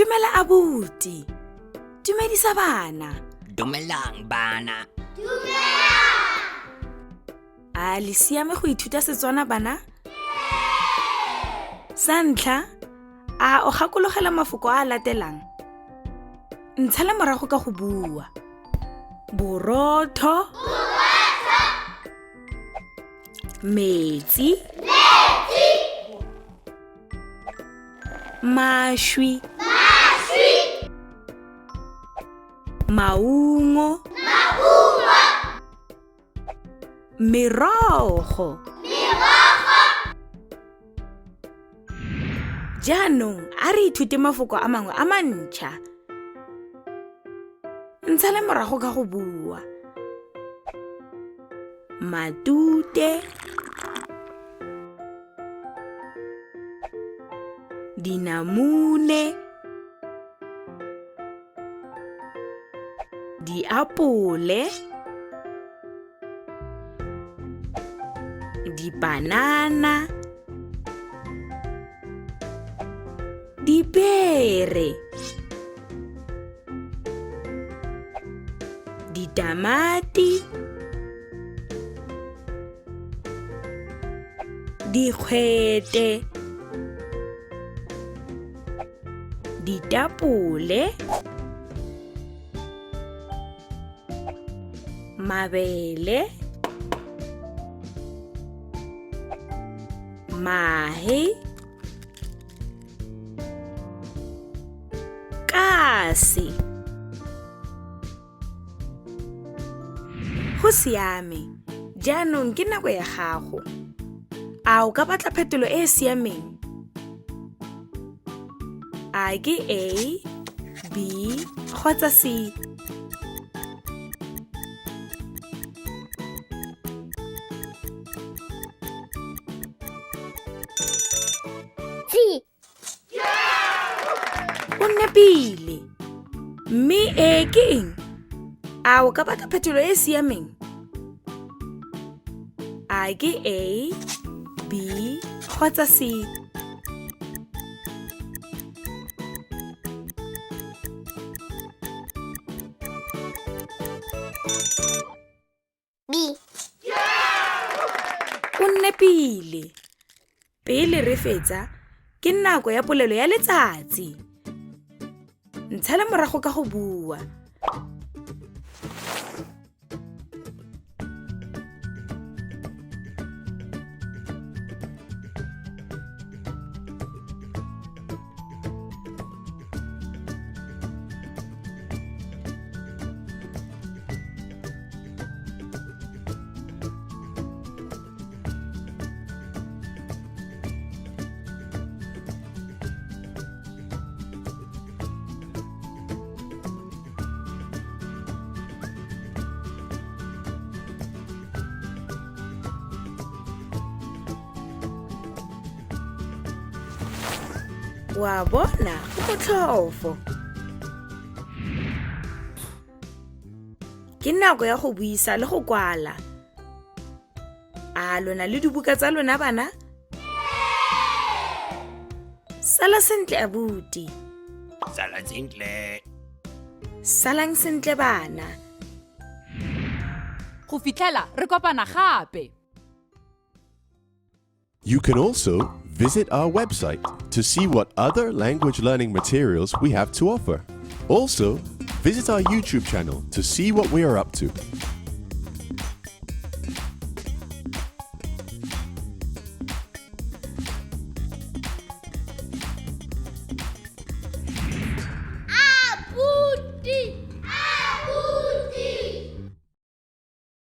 Dumela abuti. Dumedisa bana. Dumelang bana. A le siame go ithuta Setswana bana? Sa ntlha, a o gakologela mafoko a latelang. Ntsha le morago ka go bua. Borotho. Metsi. Mašwi. Maungo. Merogo. Jaanong, a re ithute mafoko a mangwe a mantšha. Ntsha le morago ka go bua. Matute. Dinamune. Diapole. Dibanana. Dipere. Ditamati. Dikgwete. Ditapole. Mabele. Mahe. Kasi. Go siame. Jaanong ke nako ya gago. A o ka batla phetolo e e siameng? A ke A, B kgotsa C? O nepile. Mme e ke eng? A o ka batla phetolo e e siameng? A ke A, B kgotsa C? B. O nepile. Pele re fetsa, ke nako ya polelo ya letsatsi. Ntsha le morago ka go bua. Wa bona go motlhofo. Ke nako ya go buisa le go kwala. A lona le dibuka tsa lona bana? Sala sentle abuti. Sala sentle. Salang sentle bana. Go fitlhela re kopana gape. You can also visit our website to see what other language learning materials we have to offer. Also, visit our YouTube channel to see what we are up to.